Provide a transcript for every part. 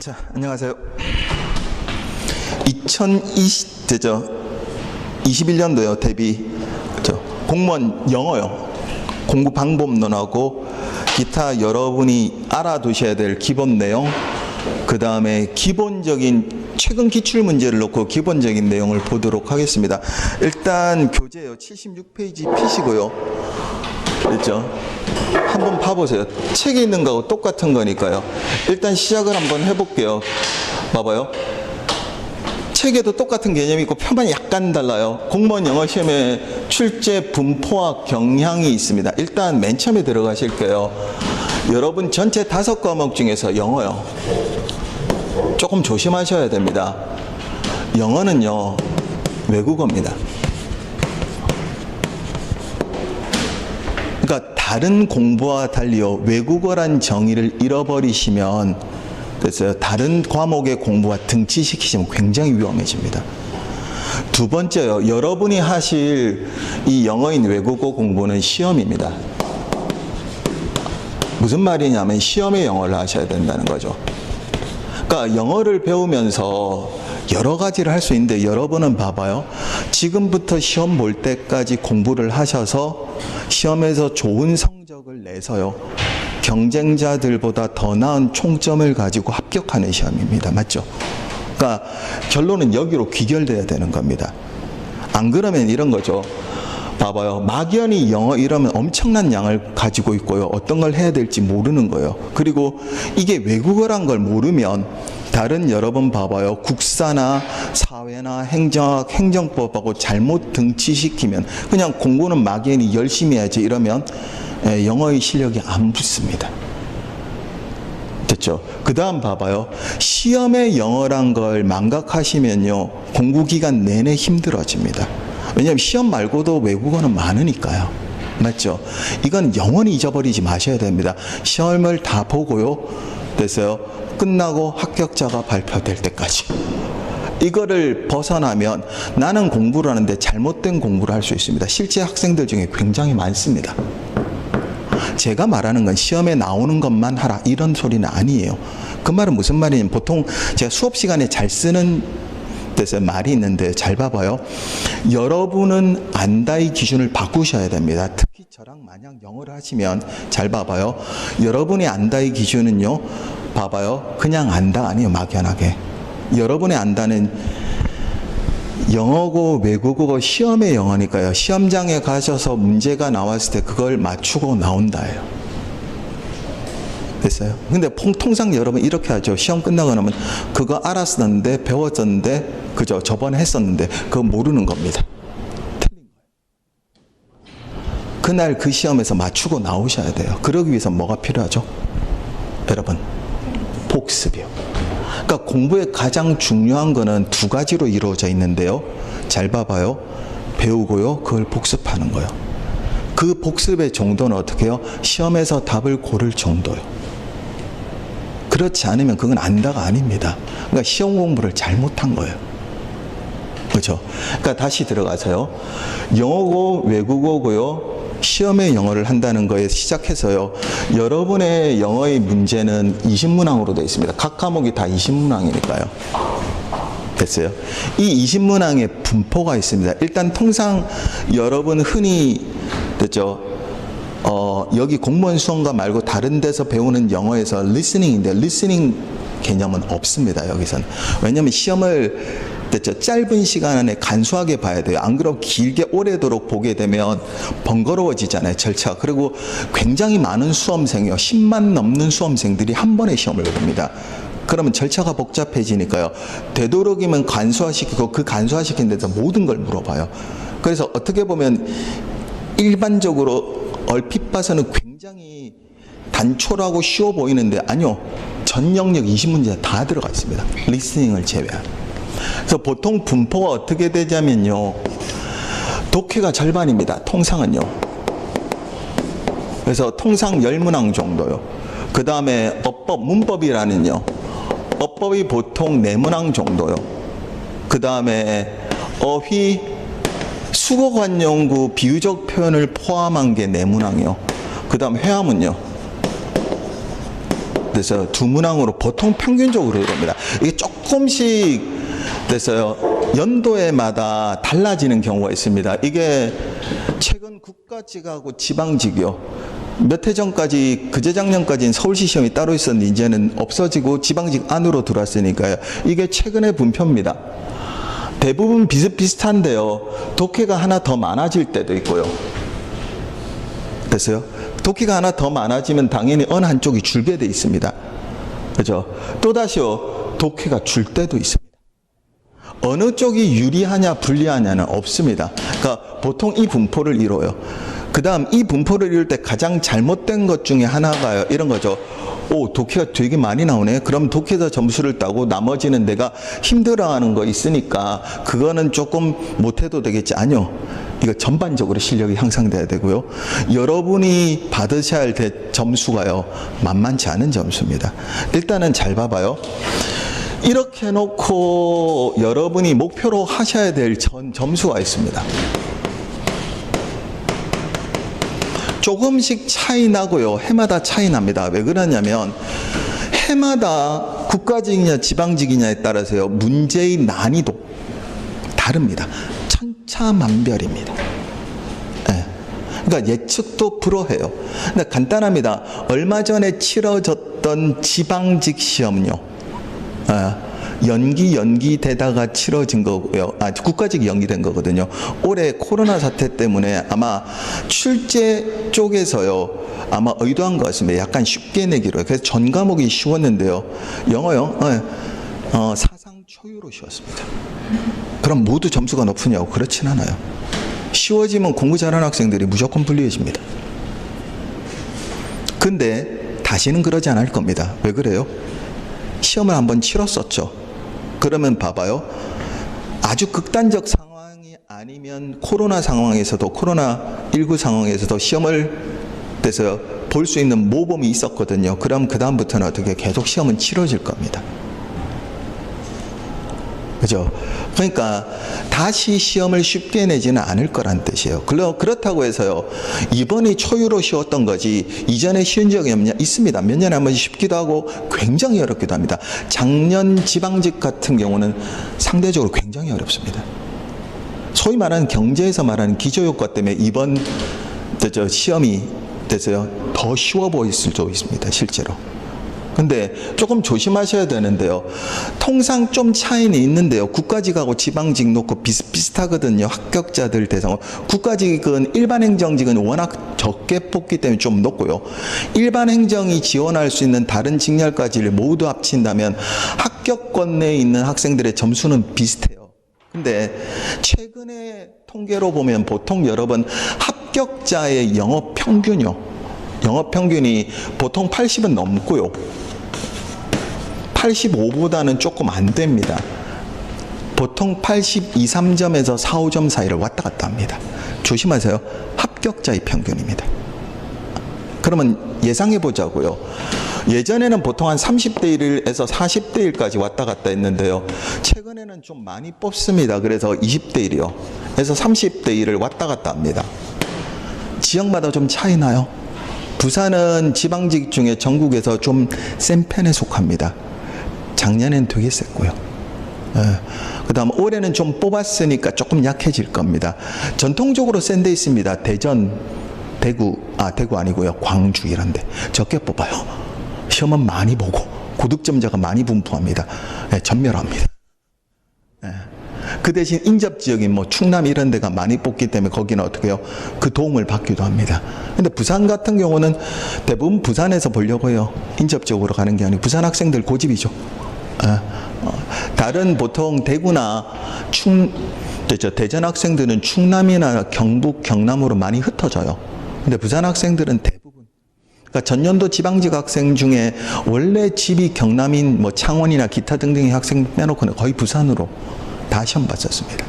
자, 안녕하세요. 21년도요 대비 공무원 영어요. 공부 방법론하고 기타 여러분이 알아두셔야 될 기본 내용, 그 다음에 기본적인 최근 기출문제를 놓고 기본적인 내용을 보도록 하겠습니다. 일단 교재요 76페이지 피시고요. 그렇죠? 한번 봐보세요. 책에 있는 거하고 똑같은 거니까요. 일단 시작을 한번 해볼게요. 봐봐요. 책에도 똑같은 개념이 있고 표만 약간 달라요. 공무원 영어 시험에 출제 분포와 경향이 있습니다. 일단 맨 처음에 들어가실게요. 여러분 전체 5과목 중에서 영어요. 조금 조심하셔야 됩니다. 영어는요, 외국어입니다. 그러니까 다른 공부와 달리요, 외국어란 정의를 잃어버리시면 됐어요. 다른 과목의 공부와 등치시키시면 굉장히 위험해집니다. 두 번째요, 여러분이 하실 이 영어인 외국어 공부는 시험입니다. 무슨 말이냐면 시험에 영어를 하셔야 된다는 거죠. 그러니까 영어를 배우면서 여러 가지를 할 수 있는데 여러분은 봐봐요. 지금부터 시험 볼 때까지 공부를 하셔서 시험에서 좋은 성적을 내서요, 경쟁자들보다 더 나은 총점을 가지고 합격하는 시험입니다. 맞죠? 그러니까 결론은 여기로 귀결돼야 되는 겁니다. 안 그러면 이런 거죠. 봐봐요. 막연히 영어 이러면 엄청난 양을 가지고 있고요. 어떤 걸 해야 될지 모르는 거예요. 그리고 이게 외국어란 걸 모르면 다른 여러분 봐봐요. 국사나 사회나 행정학, 행정법하고 잘못 등치시키면 그냥 공부는 막연히 열심히 해야지 이러면 영어의 실력이 안 붙습니다. 됐죠? 그 다음 봐봐요. 시험의 영어란 걸 망각하시면요, 공부 기간 내내 힘들어집니다. 왜냐하면 시험 말고도 외국어는 많으니까요. 맞죠? 이건 영원히 잊어버리지 마셔야 됩니다. 시험을 다 보고요, 됐어요? 끝나고 합격자가 발표될 때까지. 이거를 벗어나면 나는 공부를 하는데 잘못된 공부를 할 수 있습니다. 실제 학생들 중에 굉장히 많습니다. 제가 말하는 건 시험에 나오는 것만 하라 이런 소리는 아니에요. 그 말은 무슨 말이냐면 보통 제가 수업 시간에 잘 쓰는 데서 말이 있는데 잘 봐봐요. 여러분은 안다의 기준을 바꾸셔야 됩니다. 특히 저랑 만약 영어를 하시면 잘 봐봐요. 여러분의 안다의 기준은요, 봐봐요. 그냥 안다 아니에요. 막연하게. 여러분의 안다는 영어고 외국어고 시험의 영어니까요. 시험장에 가셔서 문제가 나왔을 때 그걸 맞추고 나온다예요. 됐어요? 근데 통상 여러분 이렇게 하죠. 시험 끝나고 나면 그거 알았었는데, 배웠었는데, 그죠? 저번에 했었는데 그거 모르는 겁니다. 틀린 거예요. 그날 그 시험에서 맞추고 나오셔야 돼요. 그러기 위해서 뭐가 필요하죠? 여러분, 복습이요. 그러니까 공부의 가장 중요한 거는 두 가지로 이루어져 있는데요. 잘 봐봐요. 배우고요, 그걸 복습하는 거예요. 그 복습의 정도는 어떻게 해요? 시험에서 답을 고를 정도요. 그렇지 않으면 그건 안다가 아닙니다. 그러니까 시험 공부를 잘못한 거예요. 그렇죠? 그러니까 다시 들어가서요. 영어고 외국어고요, 시험에 영어를 한다는 거에 시작해서요, 여러분의 영어의 문제는 20문항으로 되어 있습니다. 각 과목이 다 20문항이니까요. 됐어요? 이 20문항에 분포가 있습니다. 일단 통상 여러분 흔히 됐죠? 여기 공무원 수험과 말고 다른 데서 배우는 영어에서 리스닝인데 리스닝 개념은 없습니다. 여기서는. 왜냐하면 시험을 됐죠? 짧은 시간 안에 간소하게 봐야 돼요. 안 그러면 길게 오래도록 보게 되면 번거로워지잖아요. 절차가. 그리고 굉장히 많은 수험생이요, 10만 넘는 수험생들이 한 번에 시험을 봅니다. 그러면 절차가 복잡해지니까요, 되도록이면 간소화시키고 그 간소화시킨 데서 모든 걸 물어봐요. 그래서 어떻게 보면 일반적으로 얼핏 봐서는 굉장히 단촐하고 쉬워 보이는데 아니요, 전 영역 20문제 다 들어가 있습니다. 리스닝을 제외한. 그래서 보통 분포가 어떻게 되냐면요, 독해가 절반입니다. 통상은요. 그래서 통상 10문항 정도요. 그 다음에 어법, 문법이라는요, 어법이 보통 4문항 정도요. 그 다음에 어휘, 수거관용구, 비유적 표현을 포함한 게 4문항이요. 그 다음 회화문요. 그래서 두 문항으로 보통 평균적으로 그럽니다. 이게 조금씩 됐어요. 연도에마다 달라지는 경우가 있습니다. 이게 최근 국가직하고 지방직이요. 몇 해 전까지 그제작년까지는 서울시 시험이 따로 있었는데 이제는 없어지고 지방직 안으로 들어왔으니까요. 이게 최근의 분표입니다. 대부분 비슷비슷한데요. 독해가 하나 더 많아질 때도 있고요. 됐어요? 독해가 하나 더 많아지면 당연히 어느 한쪽이 줄게 돼 있습니다. 그죠? 또다시요. 독해가 줄 때도 있습니다. 어느 쪽이 유리하냐 불리하냐는 없습니다. 그러니까 보통 이 분포를 이뤄요. 그 다음 이 분포를 이룰 때 가장 잘못된 것 중에 하나가 이런 거죠. 오, 독해가 되게 많이 나오네. 그럼 독해에서 점수를 따고 나머지는 내가 힘들어하는 거 있으니까 그거는 조금 못해도 되겠지. 아니요. 이거 전반적으로 실력이 향상돼야 되고요. 여러분이 받으셔야 할 점수가요. 만만치 않은 점수입니다. 일단은 잘 봐봐요. 이렇게 놓고 여러분이 목표로 하셔야 될 점수가 있습니다. 조금씩 차이 나고요. 해마다 차이 납니다. 왜 그러냐면 해마다 국가직이냐 지방직이냐에 따라서요. 문제의 난이도 다릅니다. 천차만별입니다. 네. 그러니까 예측도 불허해요. 근데 간단합니다. 얼마 전에 치러졌던 지방직 시험요. 연기되다가 치러진 거고요. 국가직이 연기된 거거든요. 올해 코로나 사태 때문에 아마 출제 쪽에서요. 아마 의도한 것 같습니다. 약간 쉽게 내기로. 그래서 전 과목이 쉬웠는데요. 영어요. 사상 초유로 쉬웠습니다. 그럼 모두 점수가 높으냐고? 그렇진 않아요. 쉬워지면 공부 잘하는 학생들이 무조건 불리해집니다. 근데 다시는 그러지 않을 겁니다. 왜 그래요? 시험을 한번 치렀었죠. 그러면 봐봐요. 아주 극단적 상황이 아니면 코로나 상황에서도 코로나19 상황에서도 시험을 돼서 볼 수 있는 모범이 있었거든요. 그럼 그 다음부터는 어떻게 계속 시험은 치러질 겁니다. 그죠? 그러니까 다시 시험을 쉽게 내지는 않을 거란 뜻이에요. 그렇다고 해서요. 이번이 초유로 쉬웠던 거지 이전에 쉬운 적이 없냐? 있습니다. 몇 년에 한 번씩 쉽기도 하고 굉장히 어렵기도 합니다. 작년 지방직 같은 경우는 상대적으로 굉장히 어렵습니다. 소위 말하는 경제에서 말하는 기저효과 때문에 이번 시험이 돼서요. 더 쉬워 보일 수도 있습니다. 실제로. 근데 조금 조심하셔야 되는데요. 통상 좀 차이는 있는데요. 국가직하고 지방직 놓고 비슷비슷하거든요. 합격자들 대상으로. 국가직은 일반 행정직은 워낙 적게 뽑기 때문에 좀 높고요. 일반 행정이 지원할 수 있는 다른 직렬까지를 모두 합친다면 합격권 내에 있는 학생들의 점수는 비슷해요. 근데 최근에 통계로 보면 보통 여러분 합격자의 영어 평균이요. 영어 평균이 보통 80은 넘고요. 85보다는 조금 안 됩니다. 보통 82, 3점에서 4, 5점 사이를 왔다 갔다 합니다. 조심하세요. 합격자의 평균입니다. 그러면 예상해 보자고요. 예전에는 보통 한 30대 1에서 40대 1까지 왔다 갔다 했는데요. 최근에는 좀 많이 뽑습니다. 그래서 20대 1이요. 그래서 30대 1을 왔다 갔다 합니다. 지역마다 좀 차이 나요. 부산은 지방직 중에 전국에서 좀 센 편에 속합니다. 작년엔 되게 셌고요. 그 다음 올해는 좀 뽑았으니까 조금 약해질 겁니다. 전통적으로 센 데 있습니다. 대전, 대구 아니고요. 광주 이런데 적게 뽑아요. 시험은 많이 보고 고득점자가 많이 분포합니다. 전멸합니다. 그 대신 인접지역인 충남 이런 데가 많이 뽑기 때문에 거기는 어떻게 해요? 그 도움을 받기도 합니다. 근데 부산 같은 경우는 대부분 부산에서 보려고 해요. 인접지역으로 가는 게 아니고 부산 학생들 고집이죠. 다른 보통 대구나 대전 학생들은 충남이나 경북, 경남으로 많이 흩어져요. 근데 부산 학생들은 대부분 그러니까 전년도 지방직 학생 중에 원래 집이 경남인 창원이나 기타 등등의 학생 빼놓고는 거의 부산으로 다 시험 봤었습니다.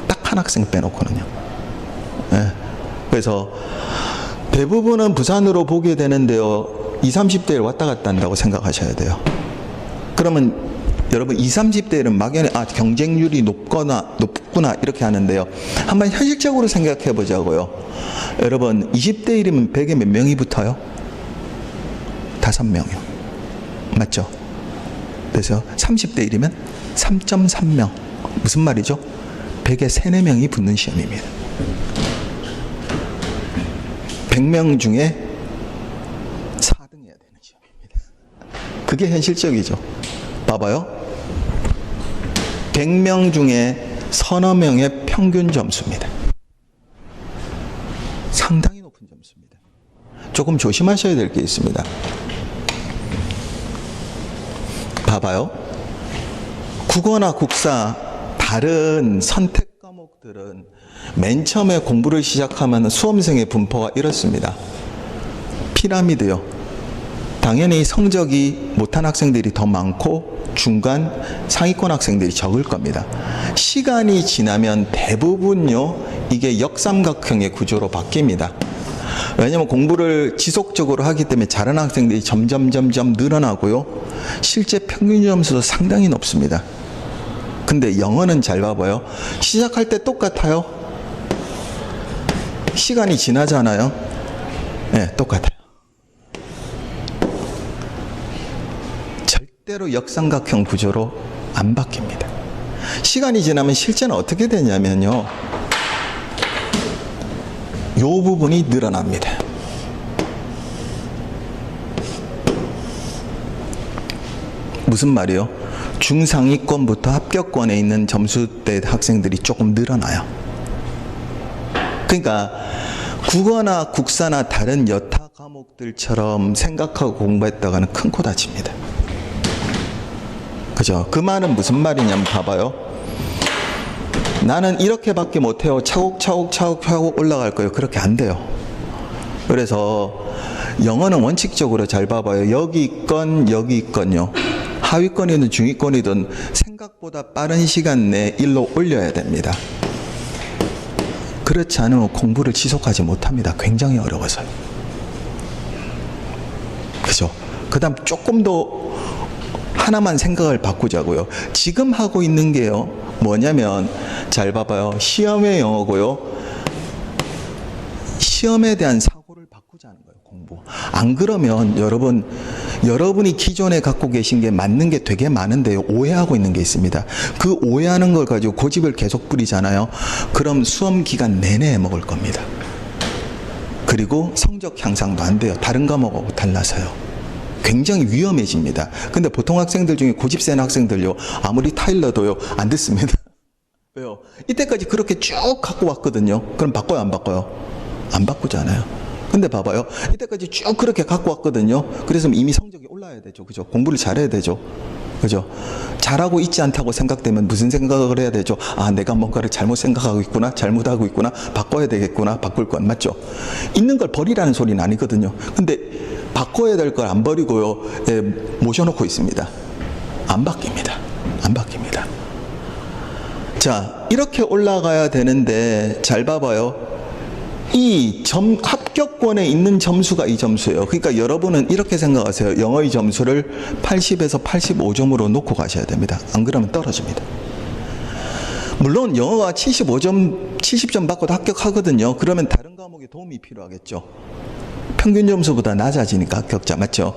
딱 한 학생 빼놓고는요. 그래서 대부분은 부산으로 보게 되는데요. 20, 30대를 왔다 갔다 한다고 생각하셔야 돼요. 그러면 여러분 20, 30대는 막연히 경쟁률이 높구나 이렇게 하는데요. 한번 현실적으로 생각해 보자고요. 여러분 20대 1이면 100에 몇 명이 붙어요? 5명이요. 맞죠? 그래서 30대 1이면 3.3명. 무슨 말이죠? 100에 3, 4명이 붙는 시험입니다. 100명 중에 4등 해야 되는 시험입니다. 그게 현실적이죠. 봐봐요. 100명 중에 서너 명의 평균 점수입니다. 상당히 높은 점수입니다. 조금 조심하셔야 될 게 있습니다. 봐봐요. 국어나 국사 다른 선택 과목들은 맨 처음에 공부를 시작하면 수험생의 분포가 이렇습니다. 피라미드요. 당연히 성적이 못한 학생들이 더 많고 중간 상위권 학생들이 적을 겁니다. 시간이 지나면 대부분요, 이게 역삼각형의 구조로 바뀝니다. 왜냐하면 공부를 지속적으로 하기 때문에 잘하는 학생들이 점점 늘어나고요. 실제 평균 점수도 상당히 높습니다. 근데 영어는 잘 봐봐요. 시작할 때 똑같아요. 시간이 지나잖아요. 네, 똑같아요. 절대로 역삼각형 구조로 안 바뀝니다. 시간이 지나면 실제는 어떻게 되냐면요, 요 부분이 늘어납니다. 무슨 말이요? 중상위권부터 합격권에 있는 점수대 학생들이 조금 늘어나요. 그러니까 국어나 국사나 다른 여타 과목들처럼 생각하고 공부했다가는 큰 코 다칩니다. 그죠? 그 말은 무슨 말이냐면 봐봐요. 나는 이렇게밖에 못해요. 차곡차곡 올라갈 거예요. 그렇게 안 돼요. 그래서 영어는 원칙적으로 잘 봐봐요. 여기 있건요. 하위권이든 중위권이든 생각보다 빠른 시간 내에 일로 올려야 됩니다. 그렇지 않으면 공부를 지속하지 못합니다. 굉장히 어려워서요. 그죠? 그 다음 조금 더 하나만 생각을 바꾸자고요. 지금 하고 있는 게요, 뭐냐면 잘 봐봐요. 시험의 영어고요. 시험에 대한 사고를 바꾸자는 거예요. 공부. 안 그러면 여러분이 기존에 갖고 계신 게 맞는 게 되게 많은데요, 오해하고 있는 게 있습니다. 그 오해하는 걸 가지고 고집을 계속 부리잖아요. 그럼 수험 기간 내내 먹을 겁니다. 그리고 성적 향상도 안 돼요. 다른 과목하고 달라서요. 굉장히 위험해집니다. 근데 보통 학생들 중에 고집 센 학생들요, 아무리 타일러도요, 안 듣습니다. 왜요? 이때까지 그렇게 쭉 갖고 왔거든요. 그럼 바꿔요, 안 바꿔요? 안 바꾸잖아요. 근데 봐봐요. 이때까지 쭉 그렇게 갖고 왔거든요. 그래서 이미 성적이 올라야 되죠. 그죠? 공부를 잘해야 되죠. 그죠? 잘하고 있지 않다고 생각되면 무슨 생각을 해야 되죠? 아, 내가 뭔가를 잘못 생각하고 있구나, 잘못하고 있구나, 바꿔야 되겠구나, 바꿀 건 맞죠? 있는 걸 버리라는 소리는 아니거든요. 근데 바꿔야 될 걸 안 버리고요, 모셔놓고 있습니다. 안 바뀝니다. 안 바뀝니다. 자, 이렇게 올라가야 되는데 잘 봐봐요. 이 합격권에 있는 점수가 이 점수예요. 그러니까 여러분은 이렇게 생각하세요. 영어의 점수를 80에서 85점으로 놓고 가셔야 됩니다. 안 그러면 떨어집니다. 물론 영어가 70점 받고도 합격하거든요. 그러면 다른 과목에 도움이 필요하겠죠. 평균 점수보다 낮아지니까 합격자, 맞죠?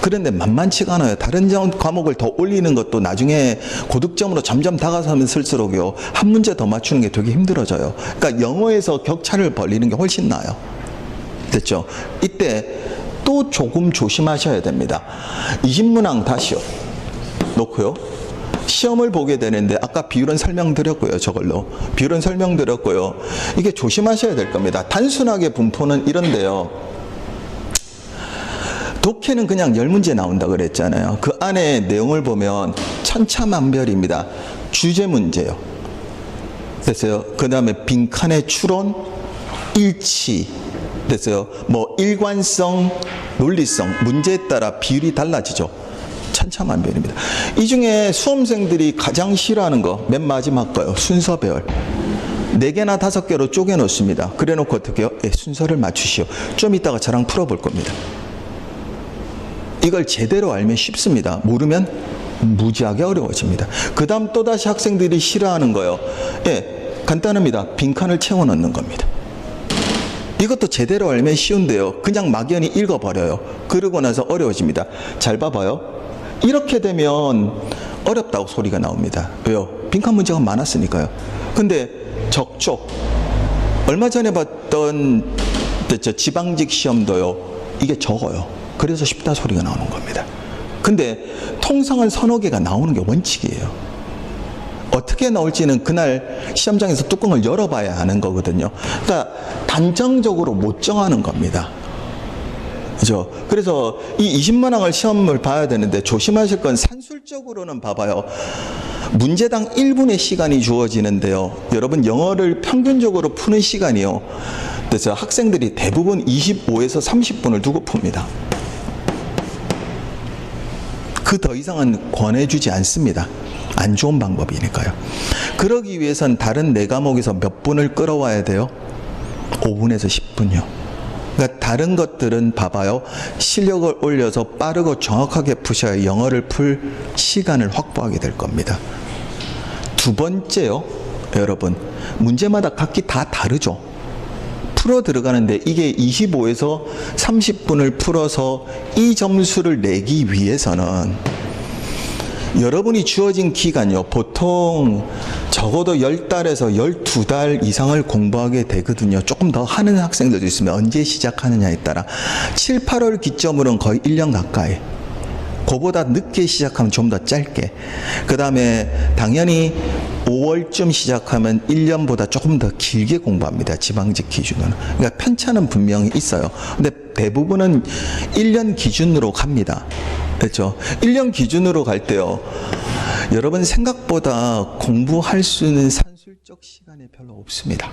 그런데 만만치가 않아요. 다른 과목을 더 올리는 것도 나중에 고득점으로 점점 다가서면 쓸수록요, 한 문제 더 맞추는 게 되게 힘들어져요. 그러니까 영어에서 격차를 벌리는 게 훨씬 나아요. 됐죠? 이때 또 조금 조심하셔야 됩니다. 20문항 다시요. 놓고요. 시험을 보게 되는데 아까 비율은 설명드렸고요. 저걸로. 비율은 설명드렸고요. 이게 조심하셔야 될 겁니다. 단순하게 분포는 이런데요. 독해는 그냥 10문제 나온다 그랬잖아요. 그 안에 내용을 보면 천차만별입니다. 주제 문제요. 됐어요. 그 다음에 빈칸의 추론, 일치. 됐어요. 뭐 일관성, 논리성, 문제에 따라 비율이 달라지죠. 천차만별입니다. 이 중에 수험생들이 가장 싫어하는 거, 맨 마지막 거요. 순서 배열. 4개나 5개로 쪼개 놓습니다. 그래 놓고 어떻게 해요? 순서를 맞추시오. 좀 이따가 저랑 풀어볼 겁니다. 이걸 제대로 알면 쉽습니다. 모르면 무지하게 어려워집니다. 그 다음 또다시 학생들이 싫어하는 거요. 간단합니다. 빈칸을 채워 넣는 겁니다. 이것도 제대로 알면 쉬운데요. 그냥 막연히 읽어버려요. 그러고 나서 어려워집니다. 잘 봐봐요. 이렇게 되면 어렵다고 소리가 나옵니다. 왜요? 빈칸 문제가 많았으니까요. 근데 적쪽, 얼마 전에 봤던 지방직 시험도요, 이게 적어요. 그래서 쉽다 소리가 나오는 겁니다. 근데 통상은 서너 개가 나오는 게 원칙이에요. 어떻게 나올지는 그날 시험장에서 뚜껑을 열어봐야 하는 거거든요. 그러니까 단정적으로 못 정하는 겁니다. 그죠? 그래서 이 20만 항을 시험을 봐야 되는데 조심하실 건 산술적으로는 봐봐요. 문제당 1분의 시간이 주어지는데요. 여러분 영어를 평균적으로 푸는 시간이요. 그래서 학생들이 대부분 25에서 30분을 두고 풉니다. 그 더 이상은 권해주지 않습니다. 안 좋은 방법이니까요. 그러기 위해선 다른 4과목에서 몇 분을 끌어와야 돼요? 5분에서 10분요. 그러니까 다른 것들은 봐봐요. 실력을 올려서 빠르고 정확하게 푸셔야 영어를 풀 시간을 확보하게 될 겁니다. 두 번째요. 여러분, 문제마다 각기 다 다르죠. 풀어 들어가는데 이게 25에서 30분을 풀어서 이 점수를 내기 위해서는 여러분이 주어진 기간요, 보통 적어도 10달에서 12달 이상을 공부하게 되거든요. 조금 더 하는 학생들도 있으면 언제 시작하느냐에 따라 7, 8월 기점으로는 거의 1년 가까이, 그보다 늦게 시작하면 좀 더 짧게, 그 다음에 당연히 5월쯤 시작하면 1년보다 조금 더 길게 공부합니다. 지방직 기준으로는. 그러니까 편차는 분명히 있어요. 근데 대부분은 1년 기준으로 갑니다. 그렇죠? 1년 기준으로 갈 때요, 여러분 생각보다 공부할 수 있는 산술적 시간이 별로 없습니다.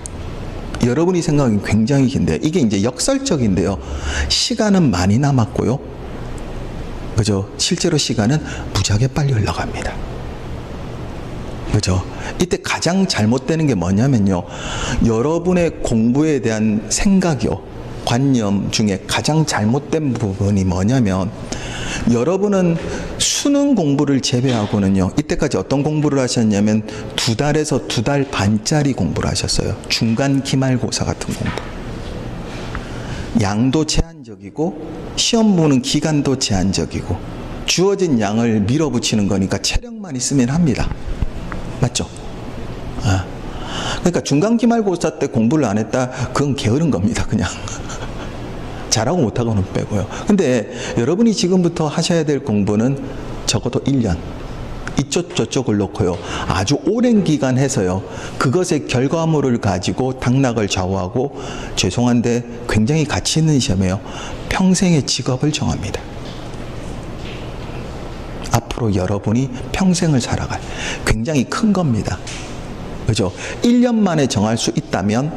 여러분이 생각하기엔 굉장히 긴데, 이게 이제 역설적인데요, 시간은 많이 남았고요, 그죠? 실제로 시간은 무지하게 빨리 흘러갑니다. 그죠? 이때 가장 잘못되는 게 뭐냐면요, 여러분의 공부에 대한 생각이요, 관념 중에 가장 잘못된 부분이 뭐냐면, 여러분은 수능 공부를 제외하고는요, 이때까지 어떤 공부를 하셨냐면 2달에서 2달 반짜리 공부를 하셨어요. 중간 기말고사 같은 공부. 양도 제한적이고 시험 보는 기간도 제한적이고 주어진 양을 밀어붙이는 거니까 체력만 있으면 합니다. 맞죠? 아. 그러니까 중간 기말고사 때 공부를 안 했다, 그건 게으른 겁니다. 그냥 잘하고 못하고는 빼고요. 근데 여러분이 지금부터 하셔야 될 공부는 적어도 1년, 이쪽 저쪽을 놓고요, 아주 오랜 기간 해서요, 그것의 결과물을 가지고 당락을 좌우하고, 죄송한데 굉장히 가치 있는 시험이에요, 평생의 직업을 정합니다. 앞으로 여러분이 평생을 살아갈 굉장히 큰 겁니다. 그죠? 1년 만에 정할 수 있다면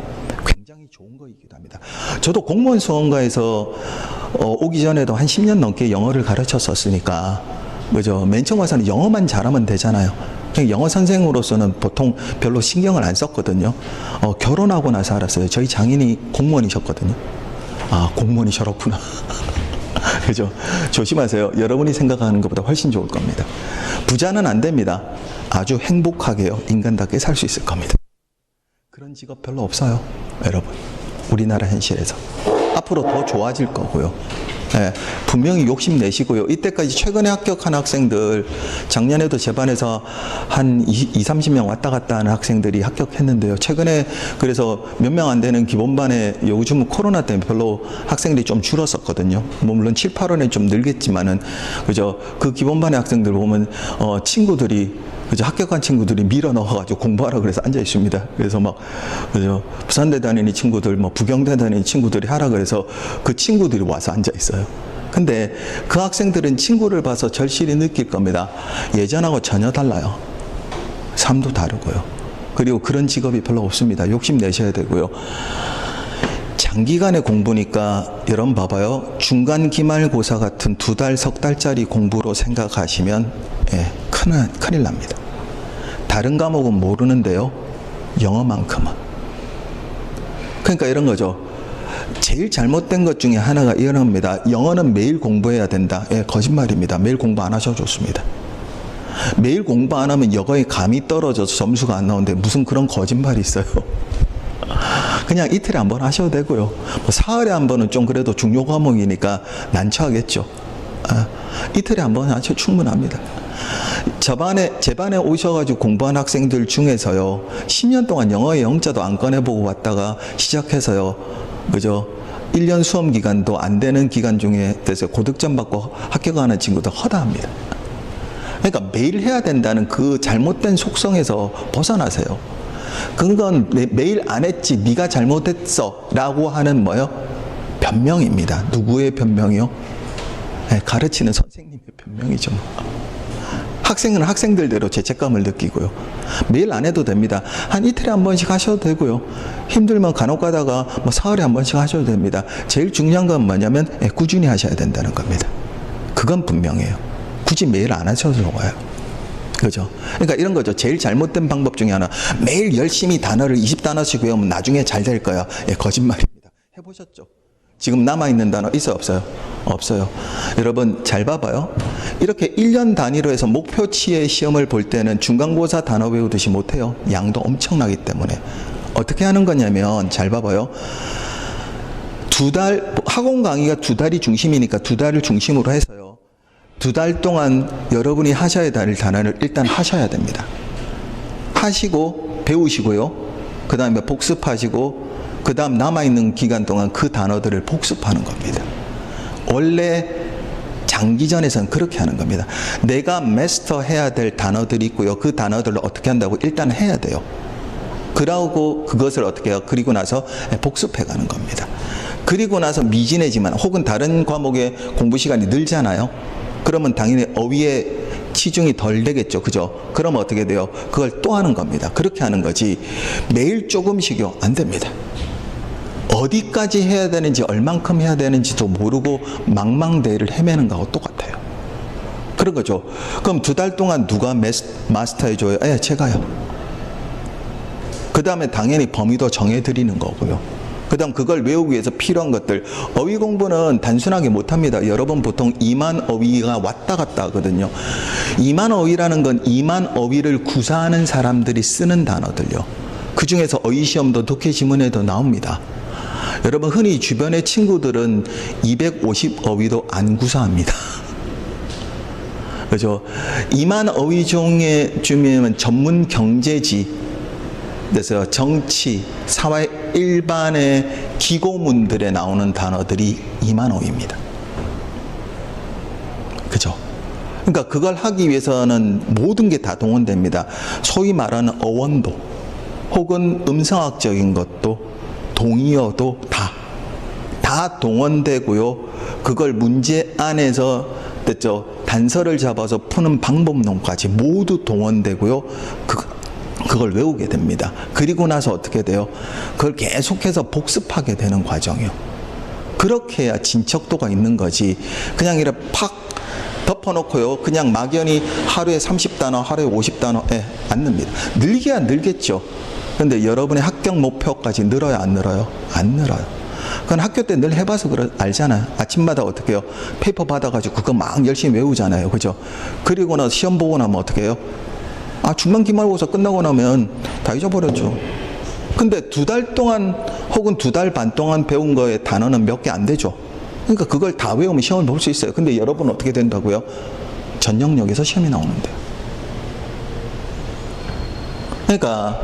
굉장히 좋은 거이기도 합니다. 저도 공무원 수험가에서 오기 전에도 한 10년 넘게 영어를 가르쳤었으니까, 그죠? 맨 처음 와서는 영어만 잘하면 되잖아요. 그냥 영어 선생으로서는 보통 별로 신경을 안 썼거든요. 결혼하고 나서 알았어요. 저희 장인이 공무원이셨거든요. 아, 공무원이셨구나. 그죠? 조심하세요. 여러분이 생각하는 것보다 훨씬 좋을 겁니다. 부자는 안 됩니다. 아주 행복하게요, 인간답게 살 수 있을 겁니다. 그런 직업 별로 없어요, 여러분. 우리나라 현실에서. 앞으로 더 좋아질 거고요. 네, 분명히 욕심내시고요. 이때까지 최근에 합격한 학생들, 작년에도 제 반에서 한 30명 왔다 갔다 하는 학생들이 합격했는데요. 최근에 그래서 몇 명 안 되는 기본반에, 요즘은 코로나 때문에 별로 학생들이 좀 줄었었거든요. 뭐 물론 7, 8월에 좀 늘겠지만은, 그죠? 그 기본반의 학생들 보면 친구들이, 그죠? 합격한 친구들이 밀어 넣어가지고 공부하라 그래서 앉아 있습니다. 그래서 막, 그죠? 부산대 다니는 친구들, 뭐 부경대 다니는 친구들이 하라 그래서 그 친구들이 와서 앉아 있어요. 근데 그 학생들은 친구를 봐서 절실히 느낄 겁니다. 예전하고 전혀 달라요. 삶도 다르고요. 그리고 그런 직업이 별로 없습니다. 욕심 내셔야 되고요. 장기간의 공부니까 여러분 봐봐요. 중간 기말고사 같은 2달, 석 달짜리 공부로 생각하시면 큰일 납니다. 다른 과목은 모르는데요, 영어만큼은. 그러니까 이런 거죠. 제일 잘못된 것 중에 하나가 이런 겁니다. 영어는 매일 공부해야 된다. 거짓말입니다. 매일 공부 안 하셔도 좋습니다. 매일 공부 안 하면 영어에 감이 떨어져서 점수가 안 나오는데 무슨 그런 거짓말이 있어요. 그냥 이틀에 한 번 하셔도 되고요. 뭐 사흘에 한 번은 좀 그래도 중요 과목이니까 난처하겠죠. 이틀에 한 번 하셔도 충분합니다. 제 반에 오셔가지고 공부한 학생들 중에서요, 10년 동안 영어의 영자도 안 꺼내보고 왔다가 시작해서요, 그죠? 1년 수험 기간도 안 되는 기간 중에 돼서 고득점 받고 합격하는 친구도 허다합니다. 그러니까 매일 해야 된다는 그 잘못된 속성에서 벗어나세요. 그건 매일 안 했지, 네가 잘못했어 라고 하는 뭐요? 변명입니다. 누구의 변명이요? 네, 가르치는 선생님의 변명이죠. 학생은 학생들대로 죄책감을 느끼고요. 매일 안 해도 됩니다. 한 이틀에 한 번씩 하셔도 되고요. 힘들면 간혹 가다가 뭐 사흘에 한 번씩 하셔도 됩니다. 제일 중요한 건 뭐냐면 꾸준히 하셔야 된다는 겁니다. 그건 분명해요. 굳이 매일 안 하셔도 좋아요. 그죠? 그러니까 이런 거죠. 제일 잘못된 방법 중에 하나, 매일 열심히 단어를 20단어씩 외우면 나중에 잘 될 거야. 거짓말입니다. 해보셨죠? 지금 남아있는 단어 있어요, 없어요? 없어요. 여러분 잘 봐봐요. 이렇게 1년 단위로 해서 목표치의 시험을 볼 때는 중간고사 단어 외우듯이 못해요. 양도 엄청나기 때문에. 어떻게 하는 거냐면, 잘 봐봐요. 학원 강의가 2달이 중심이니까 2달을 중심으로 해서요, 2달 동안 여러분이 하셔야 될 단어를 일단 하셔야 됩니다. 하시고 배우시고요. 그 다음에 복습하시고, 그 다음 남아있는 기간 동안 그 단어들을 복습하는 겁니다. 원래 장기전에서는 그렇게 하는 겁니다. 내가 마스터해야 될 단어들이 있고요. 그 단어들을 어떻게 한다고 일단 해야 돼요. 그러고 그것을 어떻게 해요? 그리고 나서 복습해 가는 겁니다. 그리고 나서 미진해지만 혹은 다른 과목의 공부 시간이 늘잖아요. 그러면 당연히 어휘의 치중이 덜 되겠죠. 그죠? 그러면 어떻게 돼요? 그걸 또 하는 겁니다. 그렇게 하는 거지 매일 조금씩요? 안 됩니다. 어디까지 해야 되는지, 얼만큼 해야 되는지도 모르고 망망대해를 헤매는 거하고 똑같아요. 그런 거죠. 그럼 2달 동안 누가 마스터해줘요? 제가요. 그 다음에 당연히 범위도 정해드리는 거고요. 그 다음 그걸 외우기 위해서 필요한 것들, 어휘 공부는 단순하게 못합니다. 여러분 보통 2만 어휘가 왔다 갔다 하거든요. 2만 어휘라는 건 2만 어휘를 구사하는 사람들이 쓰는 단어들요. 그 중에서 어휘 시험도 독해지문에도 나옵니다. 여러분 흔히 주변의 친구들은 250 어휘도 안 구사합니다. 그죠? 2만 어휘 중에면 전문 경제지, 그래서 정치, 사회 일반의 기고문들에 나오는 단어들이 2만 어휘입니다. 그죠? 그러니까 그걸 하기 위해서는 모든 게 다 동원됩니다. 소위 말하는 어원도, 혹은 음성학적인 것도, 동의어도 다 동원되고요. 그걸 문제 안에서 됐죠? 단서를 잡아서 푸는 방법론까지 모두 동원되고요. 그걸 외우게 됩니다. 그리고 나서 어떻게 돼요? 그걸 계속해서 복습하게 되는 과정이요. 그렇게 해야 진척도가 있는 거지. 그냥 이렇게 팍 덮어놓고요. 그냥 막연히 하루에 30단어, 하루에 50단어, 안 늡니다. 늘게야 늘겠죠. 그런데 여러분의 합격 목표까지 늘어요, 안 늘어요? 안 늘어요. 그건 학교 때 늘 해봐서 알잖아요. 아침마다 어떻게 해요? 페이퍼 받아가지고 그거 막 열심히 외우잖아요. 그죠? 그리고 나서 시험 보고 나면 어떻게 해요? 중간 기말고사 끝나고 나면 다 잊어버렸죠. 근데 2달 동안 혹은 2달 반 동안 배운 거의 단어는 몇 개 안 되죠. 그러니까 그걸 다 외우면 시험을 볼 수 있어요. 근데 여러분은 어떻게 된다고요? 전 영역에서 시험이 나오는데. 그러니까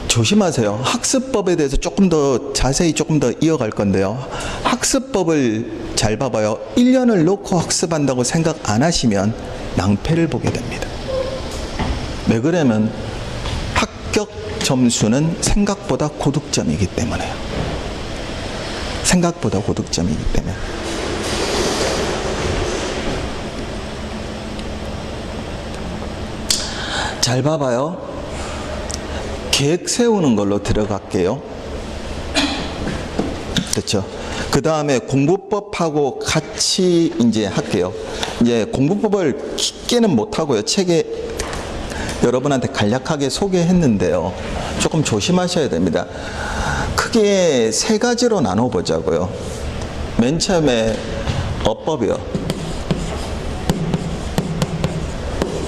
조심하세요. 학습법에 대해서 조금 더 자세히 조금 더 이어갈 건데요. 학습법을 잘 봐봐요. 1년을 놓고 학습한다고 생각 안 하시면 낭패를 보게 됩니다. 왜 그러냐면 합격 점수는 생각보다 고득점이기 때문에요. 생각보다 고득점이기 때문에. 잘 봐봐요. 계획 세우는 걸로 들어갈게요. 그렇죠. 그 다음에 공부법하고 같이 이제 할게요. 이제 공부법을 깊게는 못하고요. 책에 여러분한테 간략하게 소개했는데요. 조금 조심하셔야 됩니다. 크게 3가지로 나눠보자고요. 맨 처음에 어법이요.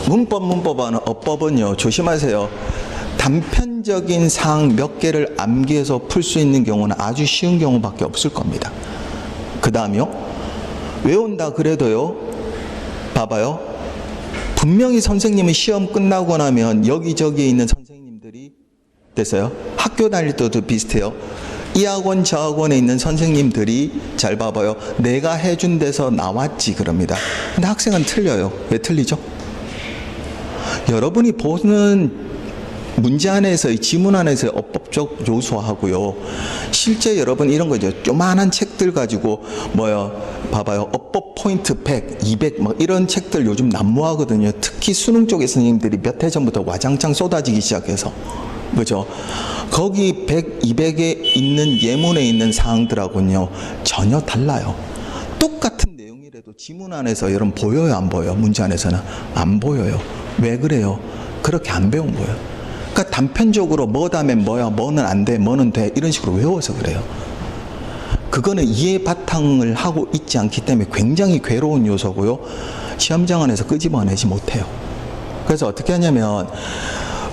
문법하는 어법은요. 조심하세요. 단편적인 사항 몇 개를 암기해서 풀 수 있는 경우는 아주 쉬운 경우밖에 없을 겁니다. 그 다음이요. 외운다 그래도요. 봐봐요. 분명히 선생님은 시험 끝나고 나면 여기저기에 있는 선생님들이 됐어요. 학교 다닐 때도 비슷해요. 이 학원 저 학원에 있는 선생님들이 잘 봐봐요. 내가 해준 데서 나왔지 그럽니다. 근데 학생은 틀려요. 왜 틀리죠? 여러분이 보는 문제 안에서의 지문 안에서의 어법적 요소하고요. 실제 여러분 이런 거죠. 요만한 책들 가지고 봐봐요. 어법 포인트 100, 200 막 이런 책들 요즘 난무하거든요. 특히 수능 쪽의 선생님들이 몇 해 전부터 와장창 쏟아지기 시작해서. 그죠? 거기 100, 200에 있는 예문에 있는 사항들하고는요. 전혀 달라요. 똑같은 내용이라도 지문 안에서 여러분 보여요, 안 보여요? 문제 안에서는 안 보여요. 왜 그래요? 그렇게 안 배운 거예요. 그러니까 단편적으로 뭐 다음에 뭐야, 뭐는 안 돼, 뭐는 돼 이런 식으로 외워서 그래요. 그거는 이해 바탕을 하고 있지 않기 때문에 굉장히 괴로운 요소고요. 시험장 안에서 끄집어내지 못해요. 그래서 어떻게 하냐면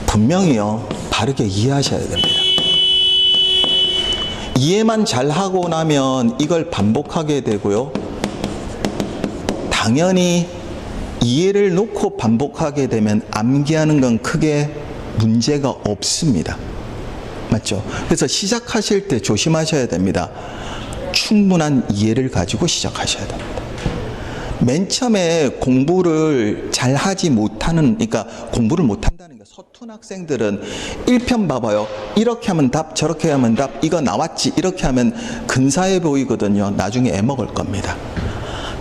분명히요, 바르게 이해하셔야 됩니다. 이해만 잘하고 나면 이걸 반복하게 되고요. 당연히 이해를 놓고 반복하게 되면 암기하는 건 크게 문제가 없습니다. 맞죠? 그래서 시작하실 때 조심하셔야 됩니다. 충분한 이해를 가지고 시작하셔야 됩니다. 맨 처음에 공부를 잘 하지 못하는, 그러니까 공부를 못한다는 게 서툰 학생들은 1편 봐봐요. 이렇게 하면 답, 저렇게 하면 답, 이거 나왔지, 이렇게 하면 근사해 보이거든요. 나중에 애먹을 겁니다.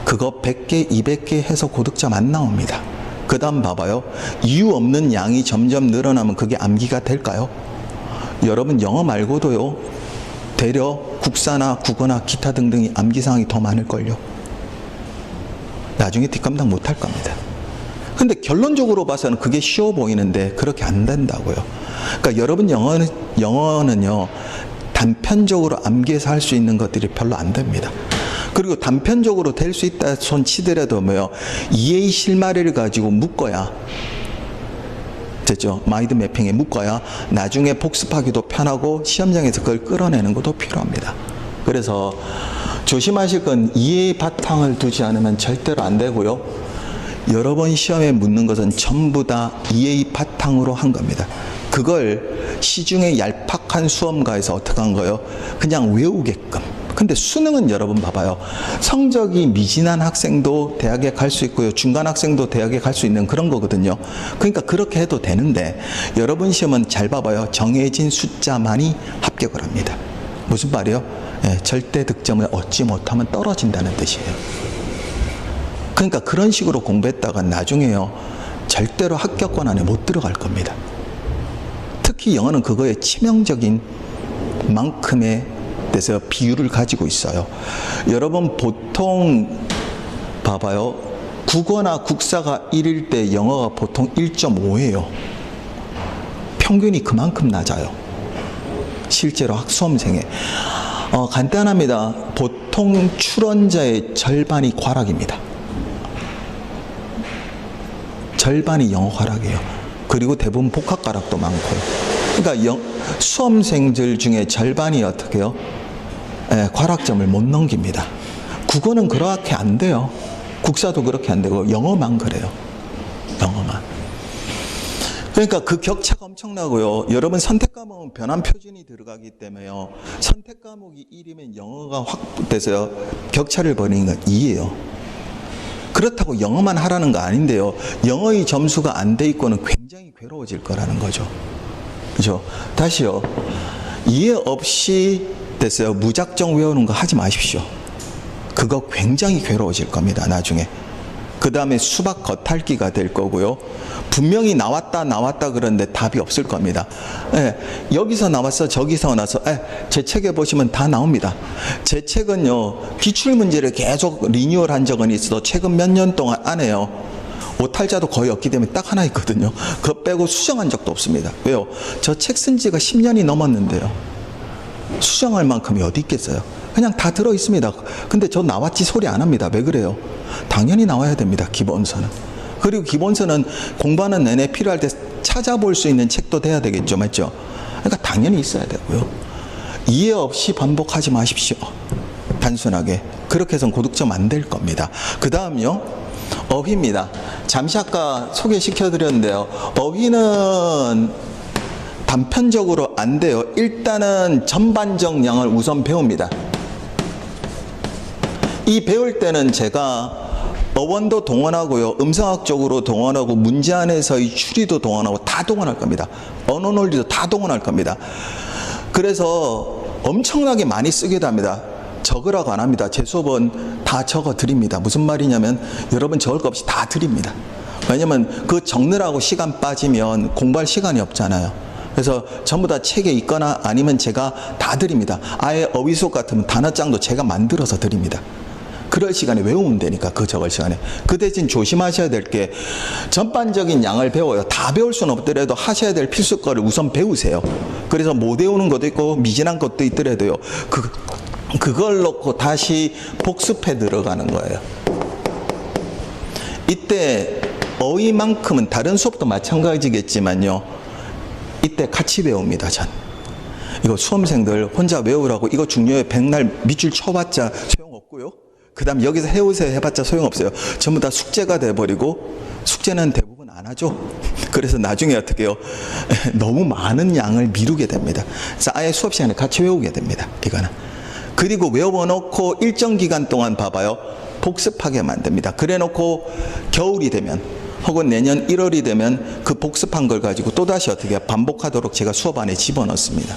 그거 100개, 200개 해서 고득점 안 나옵니다. 그 다음 봐봐요. 이유 없는 양이 점점 늘어나면 그게 암기가 될까요? 여러분 영어 말고도요. 되려 국사나 국어나 기타 등등이 암기사항이 더 많을걸요. 나중에 뒷감당 못할 겁니다. 근데 결론적으로 봐서는 그게 쉬워 보이는데 그렇게 안 된다고요. 그러니까 여러분 영어는요. 단편적으로 암기해서 할 수 있는 것들이 별로 안 됩니다. 그리고 단편적으로 될 수 있다 손 치더라도 이해의 실마리를 가지고 묶어야 됐죠. 마인드 매핑에 묶어야 나중에 복습하기도 편하고 시험장에서 그걸 끌어내는 것도 필요합니다. 그래서 조심하실 건 이해의 바탕을 두지 않으면 절대로 안 되고요. 여러 번 시험에 묻는 것은 전부 다 이해의 바탕으로 한 겁니다. 그걸 시중에 얄팍한 수험가에서 어떻게 한 거예요? 그냥 외우게끔. 근데 수능은 여러분 봐봐요. 성적이 미진한 학생도 대학에 갈 수 있고요. 중간 학생도 대학에 갈 수 있는 그런 거거든요. 그러니까 그렇게 해도 되는데 여러분 시험은 잘 봐봐요. 정해진 숫자만이 합격을 합니다. 무슨 말이요? 절대 득점을 얻지 못하면 떨어진다는 뜻이에요. 그러니까 그런 식으로 공부했다가 나중에요. 절대로 합격권 안에 못 들어갈 겁니다. 특히 영어는 그거에 치명적인 만큼의 그래서 비율을 가지고 있어요. 여러분 보통 봐봐요. 국어나 국사가 1일 때 영어가 보통 1.5예요. 평균이 그만큼 낮아요. 실제로 수험생에. 간단합니다. 보통 출원자의 절반이 과락입니다. 절반이 영어 과락이에요. 그리고 대부분 복합 과락도 많고요. 그러니까 수험생들 중에 절반이 어떻게 해요? 과락점을 못 넘깁니다. 국어는 그렇게 안 돼요. 국사도 그렇게 안 되고 영어만 그래요. 영어만. 그러니까 그 격차가 엄청나고요. 여러분 선택 과목은 변환 표준이 들어가기 때문에요. 선택 과목이 1이면 영어가 확 돼서요. 격차를 벌이는 건 2예요. 그렇다고 영어만 하라는 거 아닌데요. 영어의 점수가 안 돼 있고는 굉장히 괴로워질 거라는 거죠. 그죠? 다시요. 이해 없이 됐어요. 무작정 외우는 거 하지 마십시오. 그거 굉장히 괴로워질 겁니다. 나중에. 그 다음에 수박 겉핥기가 될 거고요. 분명히 나왔다 그러는데 답이 없을 겁니다. 여기서 나왔어 저기서 나서 제 책에 보시면 다 나옵니다. 제 책은요. 기출문제를 계속 리뉴얼한 적은 있어도 최근 몇 년 동안 안 해요. 오탈자도 거의 없기 때문에 딱 하나 있거든요. 그거 빼고 수정한 적도 없습니다. 왜요? 저 책 쓴 지가 10년이 넘었는데요. 수정할 만큼이 어디 있겠어요? 그냥 다 들어있습니다. 근데 저 나왔지 소리 안 합니다. 왜 그래요? 당연히 나와야 됩니다. 기본서는. 그리고 기본서는 공부하는 내내 필요할 때 찾아볼 수 있는 책도 돼야 되겠죠. 맞죠? 그러니까 당연히 있어야 되고요. 이해 없이 반복하지 마십시오. 단순하게. 그렇게 해서는 고득점 안 될 겁니다. 그 다음요. 어휘입니다. 잠시 아까 소개시켜 드렸는데요. 어휘는 단편적으로 안 돼요. 일단은 전반적 양을 우선 배웁니다. 이 배울 때는 제가 어원도 동원하고요, 음성학적으로 동원하고, 문제 안에서의 추리도 동원하고 다 동원할 겁니다. 언어 논리도 다 동원할 겁니다. 그래서 엄청나게 많이 쓰기도 합니다. 적으라고 안 합니다. 제 수업은 다 적어 드립니다. 무슨 말이냐면 여러분 적을 것 없이 다 드립니다. 왜냐면 그 적느라고 시간 빠지면 공부할 시간이 없잖아요. 그래서 전부 다 책에 있거나 아니면 제가 다 드립니다. 아예 어휘 수업 같으면 단어장도 제가 만들어서 드립니다. 그럴 시간에 외우면 되니까, 그 적을 시간에. 그 대신 조심하셔야 될 게, 전반적인 양을 배워요. 다 배울 수는 없더라도 하셔야 될 필수 거를 우선 배우세요. 그래서 못 외우는 것도 있고 미진한 것도 있더라도요, 그걸 놓고 다시 복습해 들어가는 거예요. 이때 어휘만큼은 다른 수업도 마찬가지겠지만요, 이때 같이 배웁니다. 전 이거 수험생들 혼자 외우라고 이거 중요해 백날 밑줄 쳐봤자 소용없고요, 그 다음 여기서 해오세요 해봤자 소용없어요. 전부 다 숙제가 돼버리고, 숙제는 대부분 안 하죠. 그래서 나중에 어떻게 해요? 너무 많은 양을 미루게 됩니다. 그래서 아예 수업 시간에 같이 외우게 됩니다. 이거는. 그리고 외워놓고 일정 기간 동안 봐봐요, 복습하게 만듭니다. 그래 놓고 겨울이 되면 혹은 내년 1월이 되면 그 복습한 걸 가지고 또다시 어떻게 반복하도록 제가 수업 안에 집어넣습니다.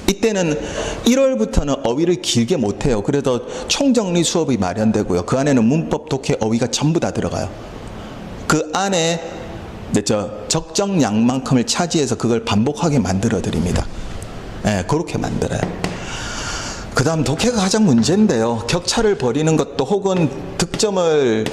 이때는 1월부터는 어휘를 길게 못해요. 그래도 총정리 수업이 마련되고요, 그 안에는 문법, 독해, 어휘가 전부 다 들어가요. 그 안에 적정량만큼을 차지해서 그걸 반복하게 만들어 드립니다. 네, 그렇게 만들어요. 그 다음 독해가 가장 문제인데요, 격차를 벌이는 것도 혹은 득점을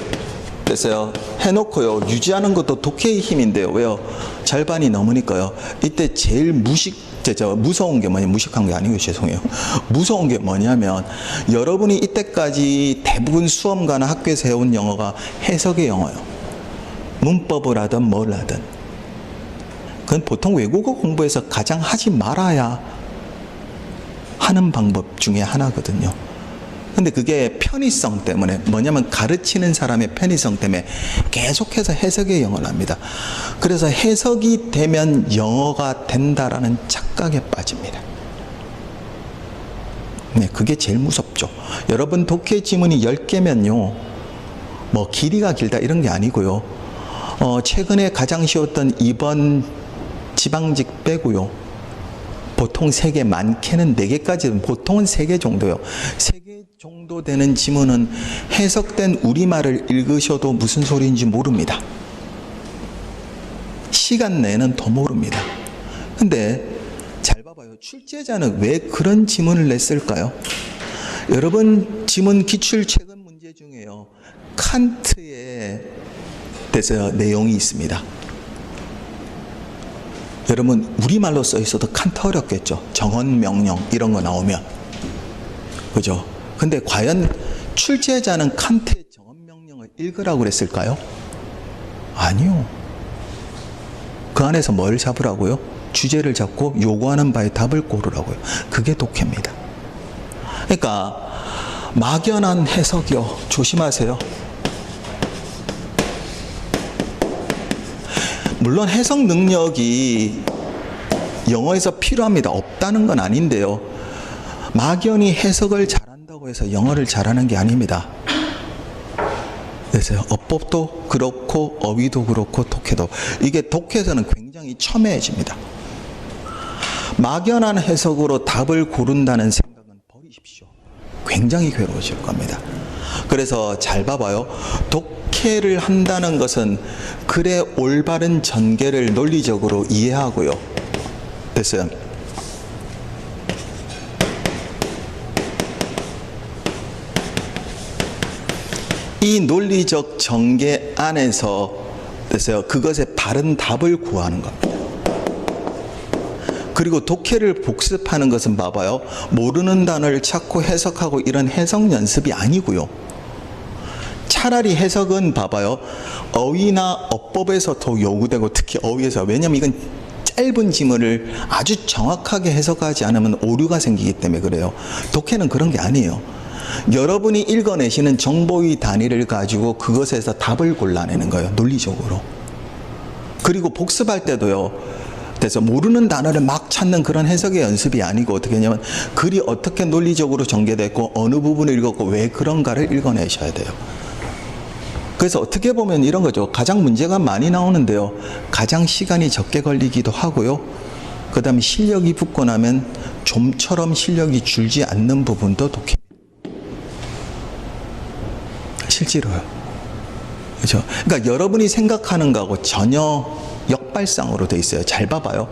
해놓고요, 유지하는 것도 독해의 힘인데요. 왜요? 절반이 넘으니까요. 이때 제일 무서운 게 뭐냐, 무식한 게 아니고 죄송해요. 무서운 게 뭐냐면, 여러분이 이때까지 대부분 수험가나 학교에서 해온 영어가 해석의 영어예요. 문법을 하든 뭘 하든. 그건 보통 외국어 공부에서 가장 하지 말아야 하는 방법 중에 하나거든요. 근데 그게 편의성 때문에, 뭐냐면 가르치는 사람의 편의성 때문에 계속해서 해석의 영어를 합니다. 그래서 해석이 되면 영어가 된다라는 착각에 빠집니다. 네, 그게 제일 무섭죠. 여러분 독해 지문이 10개면요, 뭐 길이가 길다 이런 게 아니고요, 최근에 가장 쉬웠던 2번 지방직 빼고요, 보통 3개, 많게는 4개까지, 보통은 3개 정도요. 3개 정도 되는 지문은 해석된 우리말을 읽으셔도 무슨 소리인지 모릅니다. 시간 내는 더 모릅니다. 근데 잘 봐봐요. 출제자는 왜 그런 지문을 냈을까요? 여러분 지문 기출 최근 문제 중에요, 칸트에 대해서 내용이 있습니다. 여러분 우리말로 써 있어도 칸트 어렵겠죠. 정언, 명령 이런 거 나오면. 그죠? 근데 과연 출제자는 칸트의 정언, 명령을 읽으라고 그랬을까요? 아니요. 그 안에서 뭘 잡으라고요? 주제를 잡고 요구하는 바에 답을 고르라고요. 그게 독해입니다. 그러니까 막연한 해석이요, 조심하세요. 물론 해석 능력이 영어에서 필요합니다. 없다는 건 아닌데요, 막연히 해석을 잘한다고 해서 영어를 잘하는 게 아닙니다. 그래서 어법도 그렇고 어휘도 그렇고 독해도, 이게 독해에서는 굉장히 첨예해집니다. 막연한 해석으로 답을 고른다는 생각은 버리십시오. 굉장히 괴로워질 겁니다. 그래서 잘 봐봐요. 독해를 한다는 것은 글의 올바른 전개를 논리적으로 이해하고요. 됐어요? 이 논리적 전개 안에서 됐어요, 그것의 바른 답을 구하는 겁니다. 그리고 독해를 복습하는 것은 봐봐요, 모르는 단어를 찾고 해석하고 이런 해석 연습이 아니고요. 차라리 해석은 봐봐요, 어휘나 어법에서 더 요구되고, 특히 어휘에서. 왜냐하면 이건 짧은 지문을 아주 정확하게 해석하지 않으면 오류가 생기기 때문에 그래요. 독해는 그런 게 아니에요. 여러분이 읽어내시는 정보의 단위를 가지고 그것에서 답을 골라내는 거예요. 논리적으로. 그리고 복습할 때도요. 그래서 모르는 단어를 막 찾는 그런 해석의 연습이 아니고 어떻게 하냐면 글이 어떻게 논리적으로 전개됐고 어느 부분을 읽었고 왜 그런가를 읽어내셔야 돼요. 그래서 어떻게 보면 이런 거죠. 가장 문제가 많이 나오는데요. 가장 시간이 적게 걸리기도 하고요. 그 다음에 실력이 붙고 나면 좀처럼 실력이 줄지 않는 부분도 독해입니다. 실제로요. 그렇죠? 그러니까 여러분이 생각하는 거하고 전혀 역발상으로 돼 있어요. 잘 봐봐요.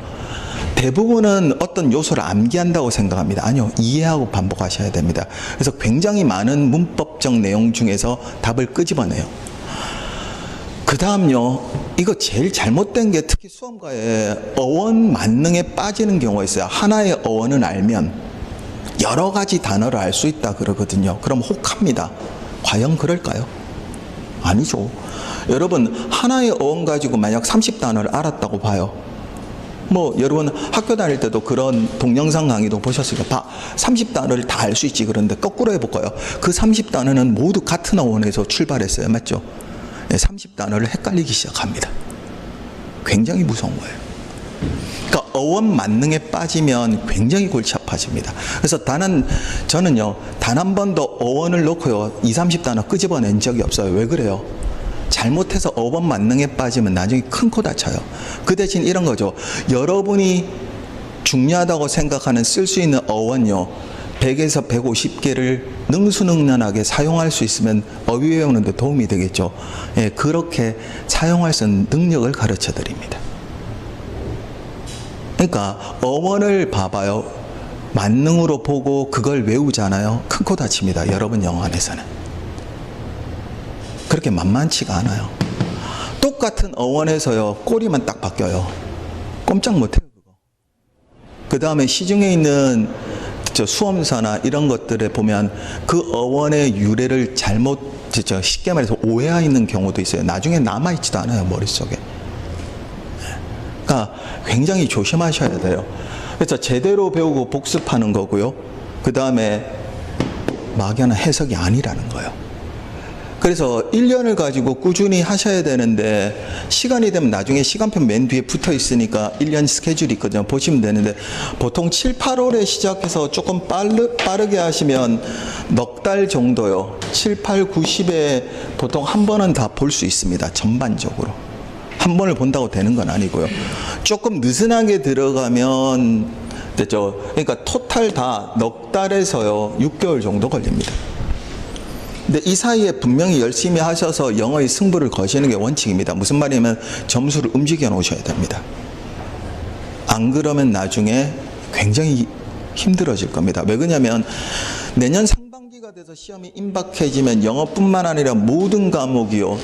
대부분은 어떤 요소를 암기한다고 생각합니다. 아니요. 이해하고 반복하셔야 됩니다. 그래서 굉장히 많은 문법적 내용 중에서 답을 끄집어내요. 그 다음요. 이거 제일 잘못된 게 특히 수험가에 어원 만능에 빠지는 경우가 있어요. 하나의 어원을 알면 여러 가지 단어를 알 수 있다 그러거든요. 그럼 혹합니다. 과연 그럴까요? 아니죠. 여러분 하나의 어원 가지고 만약 30단어를 알았다고 봐요. 뭐 여러분 학교 다닐 때도 그런 동영상 강의도 보셨으니까 30단어를 다 알 수 있지. 그런데 거꾸로 해볼까요? 그 30단어는 모두 같은 어원에서 출발했어요. 맞죠? 30단어를 헷갈리기 시작합니다. 굉장히 무서운 거예요. 그러니까 어원 만능에 빠지면 굉장히 골치 아파집니다. 그래서 저는요, 단 한 번도 어원을 놓고요, 30단어 끄집어낸 적이 없어요. 왜 그래요? 잘못해서 어원 만능에 빠지면 나중에 큰 코 다쳐요. 그 대신 이런 거죠. 여러분이 중요하다고 생각하는 쓸 수 있는 어원요, 100에서 150개를 능수능란하게 사용할 수 있으면 어휘 외우는 데 도움이 되겠죠. 예, 그렇게 사용할 수 있는 능력을 가르쳐 드립니다. 그러니까 어원을 봐봐요. 만능으로 보고 그걸 외우잖아요. 큰 코 다칩니다. 여러분 영어 안에서는. 그렇게 만만치가 않아요. 똑같은 어원에서요. 꼬리만 딱 바뀌어요. 꼼짝 못해요. 그거. 그 다음에 시중에 있는 수험서나 이런 것들에 보면 그 어원의 유래를 쉽게 말해서 오해하는 경우도 있어요. 나중에 남아있지도 않아요. 머릿속에. 그러니까 굉장히 조심하셔야 돼요. 그래서 제대로 배우고 복습하는 거고요. 그 다음에 막연한 해석이 아니라는 거예요. 그래서 1년을 가지고 꾸준히 하셔야 되는데 시간이 되면 나중에 시간표 맨 뒤에 붙어 있으니까 1년 스케줄이 있거든요. 보시면 되는데 보통 7, 8월에 시작해서 조금 빠르게 하시면 넉 달 정도요. 7, 8, 9, 10에 보통 한 번은 다 볼 수 있습니다. 전반적으로. 한 번을 본다고 되는 건 아니고요. 조금 느슨하게 들어가면 됐죠. 그러니까 토탈 다 넉 달에서요. 6개월 정도 걸립니다. 근데 이 사이에 분명히 열심히 하셔서 영어의 승부를 거시는 게 원칙입니다. 무슨 말이냐면 점수를 움직여 놓으셔야 됩니다. 안 그러면 나중에 굉장히 힘들어질 겁니다. 왜 그러냐면 내년 상반기가 돼서 시험이 임박해지면 영어뿐만 아니라 모든 과목이요.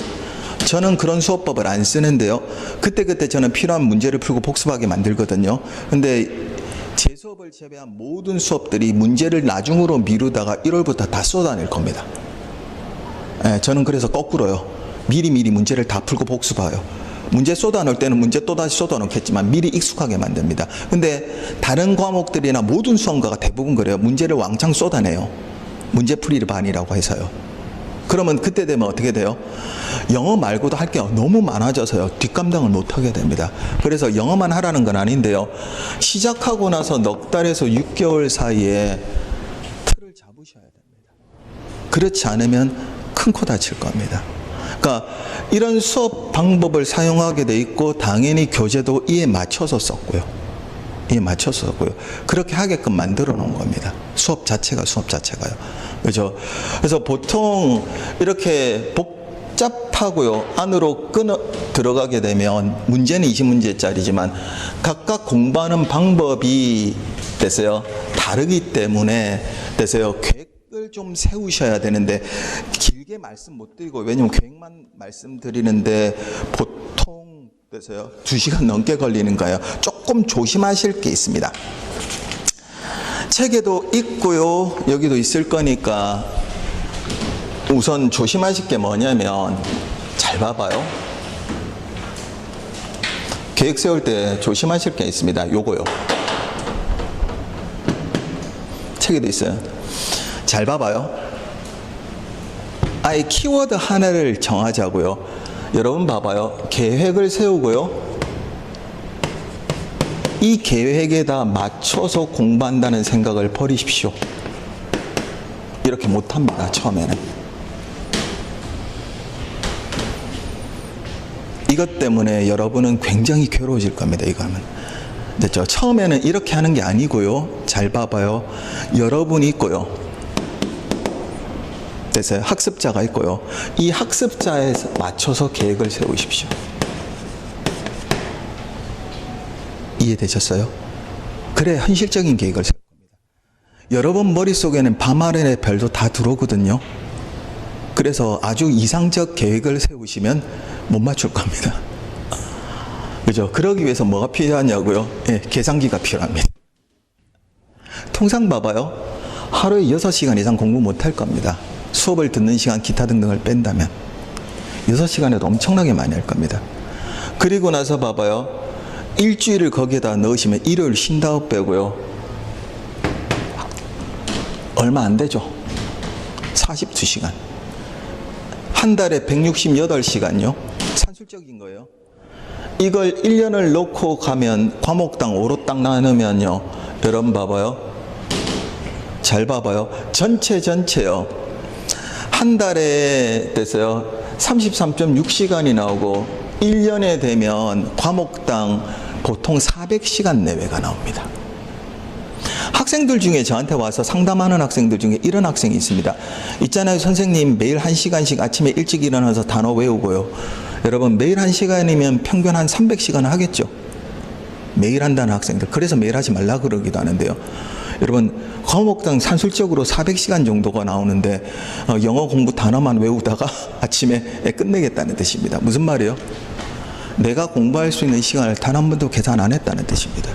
저는 그런 수업법을 안 쓰는데요. 그때 저는 필요한 문제를 풀고 복습하게 만들거든요. 근데 제 수업을 제외한 모든 수업들이 문제를 나중으로 미루다가 1월부터 다 쏟아낼 겁니다. 예, 저는 그래서 거꾸로요. 미리 문제를 다 풀고 복습해요. 문제 쏟아놓을 때는 문제 또다시 쏟아놓겠지만 미리 익숙하게 만듭니다. 근데 다른 과목들이나 모든 수험가가 대부분 그래요. 문제를 왕창 쏟아내요. 문제풀이를 반이라고 해서요. 그러면 그때 되면 어떻게 돼요? 영어 말고도 할 게 너무 많아져서요. 뒷감당을 못하게 됩니다. 그래서 영어만 하라는 건 아닌데요. 시작하고 나서 넉 달에서 6개월 사이에 틀을 잡으셔야 됩니다. 그렇지 않으면 큰 코 다칠 겁니다. 그러니까 이런 수업 방법을 사용하게 돼 있고 당연히 교재도 이에 맞춰서 썼고요. 이에 맞춰서 썼고요. 그렇게 하게끔 만들어 놓은 겁니다. 수업 자체가요. 그렇죠? 그래서 보통 이렇게 복잡하고요. 안으로 들어가게 되면 문제는 20문제짜리지만 각각 공부하는 방법이 됐어요. 다르기 때문에 됐어요. 계획을 좀 세우셔야 되는데 길게 말씀 못 드리고 왜냐면 계획만 말씀드리는데 보통 됐어요. 2시간 넘게 걸리는 거예요. 조금 조심하실 게 있습니다. 책에도 있고요. 여기도 있을 거니까 우선 조심하실 게 뭐냐면 잘 봐봐요. 계획 세울 때 조심하실 게 있습니다. 요거요. 책에도 있어요. 잘 봐봐요. 아예 키워드 하나를 정하자고요. 여러분 봐봐요. 계획을 세우고요. 이 계획에다 맞춰서 공부한다는 생각을 버리십시오. 이렇게 못합니다. 처음에는. 이것 때문에 여러분은 굉장히 괴로워질 겁니다. 이거 하면. 됐죠? 처음에는 이렇게 하는 게 아니고요. 잘 봐봐요. 여러분이 있고요. 됐어요? 학습자가 있고요. 이 학습자에 맞춰서 계획을 세우십시오. 이해되셨어요? 그래 현실적인 계획을 세울 겁니다. 여러분 머릿속에는 밤하늘의 별도 다 들어오거든요. 그래서 아주 이상적 계획을 세우시면 못 맞출 겁니다. 그죠? 그러기 위해서 뭐가 필요하냐고요? 예, 계산기가 필요합니다. 통상 봐봐요. 하루에 6시간 이상 공부 못 할 겁니다. 수업을 듣는 시간, 기타 등등을 뺀다면 6시간에도 엄청나게 많이 할 겁니다. 그리고 나서 봐봐요. 일주일을 거기에다 넣으시면 일요일 쉰다고 빼고요. 얼마 안 되죠. 42시간. 한 달에 168시간요. 산술적인 거예요. 이걸 1년을 놓고 가면 과목당 5로 딱 나누면요. 여러분 봐봐요. 잘 봐봐요. 전체요. 한 달에 됐어요. 33.6시간이 나오고 1년에 되면 과목당 보통 400시간 내외가 나옵니다. 학생들 중에 저한테 와서 상담하는 학생들 중에 이런 학생이 있습니다. 있잖아요. 선생님 매일 1시간씩 아침에 일찍 일어나서 단어 외우고요. 여러분 매일 1시간이면 평균 한 300시간 하겠죠. 매일 한다는 학생들. 그래서 매일 하지 말라 그러기도 하는데요. 여러분 과목당 산술적으로 400시간 정도가 나오는데 영어 공부 단어만 외우다가 아침에 끝내겠다는 뜻입니다. 무슨 말이에요? 내가 공부할 수 있는 시간을 단 한 번도 계산 안 했다는 뜻입니다.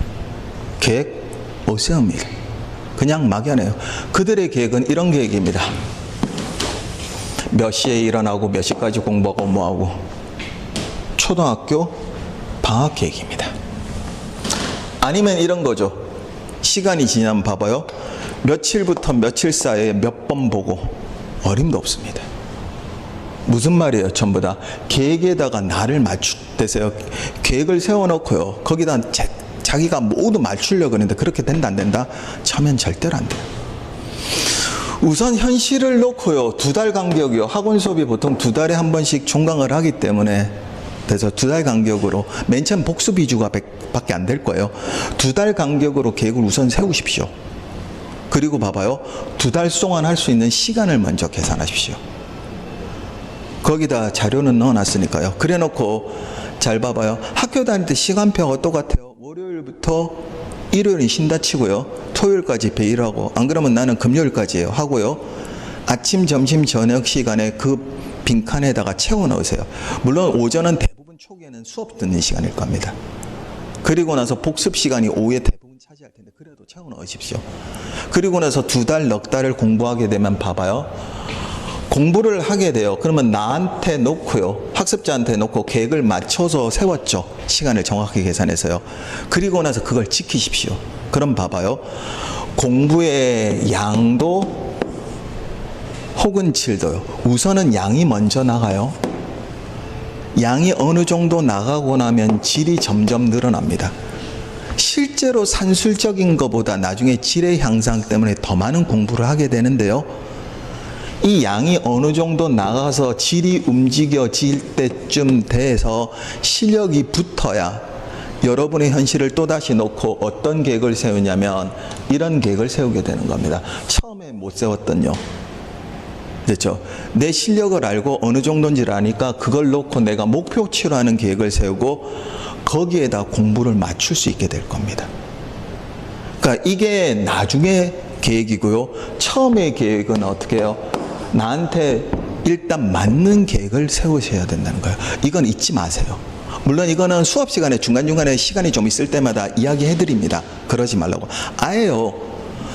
계획 없습니다. 그냥 막연해요. 그들의 계획은 이런 계획입니다. 몇 시에 일어나고 몇 시까지 공부하고 뭐하고. 초등학교 방학 계획입니다. 아니면 이런 거죠. 시간이 지나면 봐봐요. 며칠부터 며칠 사이에 몇 번 보고. 어림도 없습니다. 무슨 말이에요? 전부 다 계획에다가 나를 맞추세요. 계획을 세워놓고요. 거기다 자기가 모두 맞추려고 하는데 그렇게 된다 안 된다? 처음엔 절대로 안 돼요. 우선 현실을 놓고요. 2달 간격이요. 학원 수업이 보통 2달에 한 번씩 종강을 하기 때문에 그래서 2달 간격으로 맨 처음 복습 위주가 100밖에 안 될 거예요. 2달 간격으로 계획을 우선 세우십시오. 그리고 봐봐요. 2달 동안 할 수 있는 시간을 먼저 계산하십시오. 거기다 자료는 넣어놨으니까요. 그래 놓고 잘 봐봐요. 학교 다닐 때 시간표가 똑같아요. 월요일부터 일요일은 쉰다 치고요. 토요일까지 배일하고 안 그러면 나는 금요일까지 하고요. 아침, 점심, 저녁 시간에 그 빈칸에다가 채워 넣으세요. 물론 오전은 대부분 초기에는 수업 듣는 시간일 겁니다. 그리고 나서 복습 시간이 오후에 대부분 차지할 텐데 그래도 채워 넣으십시오. 그리고 나서 2달, 넉 달을 공부하게 되면 봐봐요. 공부를 하게 돼요. 그러면 나한테 놓고요. 학습자한테 놓고 계획을 맞춰서 세웠죠. 시간을 정확하게 계산해서요. 그리고 나서 그걸 지키십시오. 그럼 봐봐요. 공부의 양도 혹은 질도요. 우선은 양이 먼저 나가요. 양이 어느 정도 나가고 나면 질이 점점 늘어납니다. 실제로 산술적인 것보다 나중에 질의 향상 때문에 더 많은 공부를 하게 되는데요. 이 양이 어느 정도 나가서 질이 움직여질 때쯤 돼서 실력이 붙어야 여러분의 현실을 또다시 놓고 어떤 계획을 세우냐면 이런 계획을 세우게 되는 겁니다. 처음에 못 세웠던요. 그렇죠? 내 실력을 알고 어느 정도인지를 아니까 그걸 놓고 내가 목표치로 하는 계획을 세우고 거기에다 공부를 맞출 수 있게 될 겁니다. 그러니까 이게 나중에 계획이고요. 처음의 계획은 어떻게 해요? 나한테 일단 맞는 계획을 세우셔야 된다는 거예요. 이건 잊지 마세요. 물론 이거는 수업 시간에 중간중간에 시간이 좀 있을 때마다 이야기해 드립니다. 그러지 말라고. 아예요.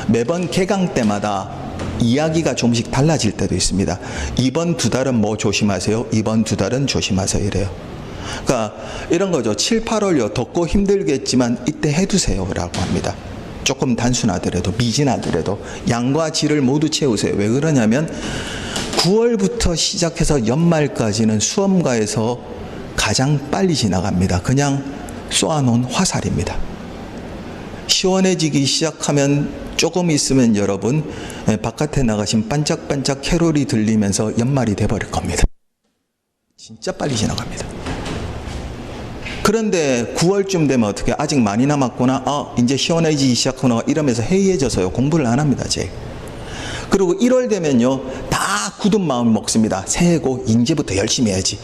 매번 개강 때마다 이야기가 조금씩 달라질 때도 있습니다. 이번 2달은 뭐 조심하세요? 이번 2달은 조심하세요. 이래요. 그러니까 이런 거죠. 7, 8월요. 덥고 힘들겠지만 이때 해두세요. 라고 합니다. 조금 단순하더라도 미진하더라도 양과 질을 모두 채우세요. 왜 그러냐면 9월부터 시작해서 연말까지는 수험가에서 가장 빨리 지나갑니다. 그냥 쏘아놓은 화살입니다. 시원해지기 시작하면 조금 있으면 여러분 바깥에 나가신 반짝반짝 캐롤이 들리면서 연말이 돼버릴 겁니다. 진짜 빨리 지나갑니다. 그런데 9월쯤 되면 어떻게 아직 많이 남았구나, 이제 시원해지기 시작하구나 이러면서 해이해져서요 공부를 안 합니다. 그리고 1월 되면요 다 굳은 마음을 먹습니다. 새해고 이제부터 열심히 해야지,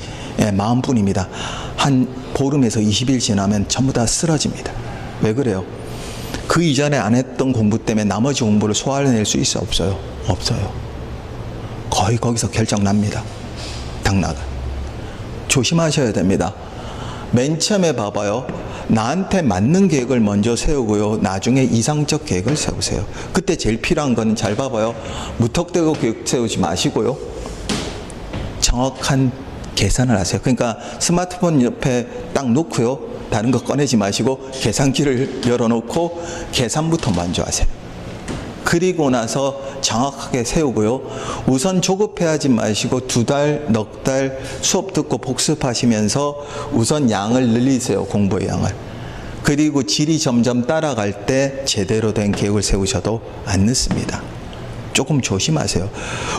마음뿐입니다. 한 보름에서 20일 지나면 전부 다 쓰러집니다. 왜 그래요? 그 이전에 안 했던 공부 때문에 나머지 공부를 소화해낼 수 있어요? 없어요? 없어요. 거의 거기서 결정납니다. 당락은. 조심하셔야 됩니다. 맨 처음에 봐봐요. 나한테 맞는 계획을 먼저 세우고요. 나중에 이상적 계획을 세우세요. 그때 제일 필요한 건 잘 봐봐요. 무턱대고 계획 세우지 마시고요. 정확한 계산을 하세요. 그러니까 스마트폰 옆에 딱 놓고요. 다른 거 꺼내지 마시고 계산기를 열어놓고 계산부터 먼저 하세요. 그리고 나서 정확하게 세우고요. 우선 조급해하지 마시고 2달, 넉 달 수업 듣고 복습하시면서 우선 양을 늘리세요. 공부의 양을. 그리고 질이 점점 따라갈 때 제대로 된 계획을 세우셔도 안 늦습니다. 조금 조심하세요.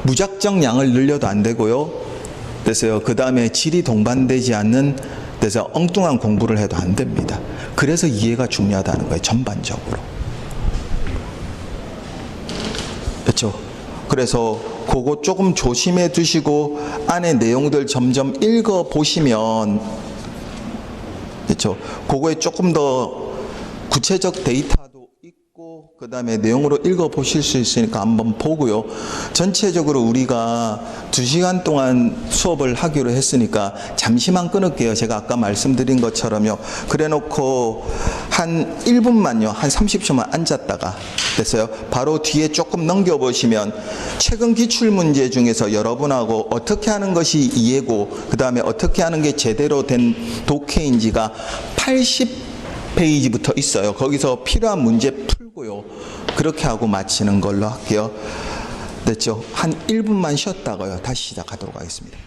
무작정 양을 늘려도 안 되고요. 그래서요. 그 다음에 질이 동반되지 않는 그래서 엉뚱한 공부를 해도 안 됩니다. 그래서 이해가 중요하다는 거예요. 전반적으로. 그렇죠? 그래서 그거 조금 조심해 두시고 안에 내용들 점점 읽어 보시면 그렇죠? 그거에 조금 더 구체적 데이터도 있고 그 다음에 내용으로 읽어 보실 수 있으니까 한번 보고요. 전체적으로 우리가 2시간 동안 수업을 하기로 했으니까 잠시만 끊을게요. 제가 아까 말씀드린 것처럼요. 그래 놓고 한 1분만요. 한 30초만 앉았다가 됐어요. 바로 뒤에 조금 넘겨보시면 최근 기출문제 중에서 여러분하고 어떻게 하는 것이 이해고 그 다음에 어떻게 하는 게 제대로 된 독해인지가 80페이지부터 있어요. 거기서 필요한 문제 풀고요. 그렇게 하고 마치는 걸로 할게요. 됐죠? 한 1분만 쉬었다가요. 다시 시작하도록 하겠습니다.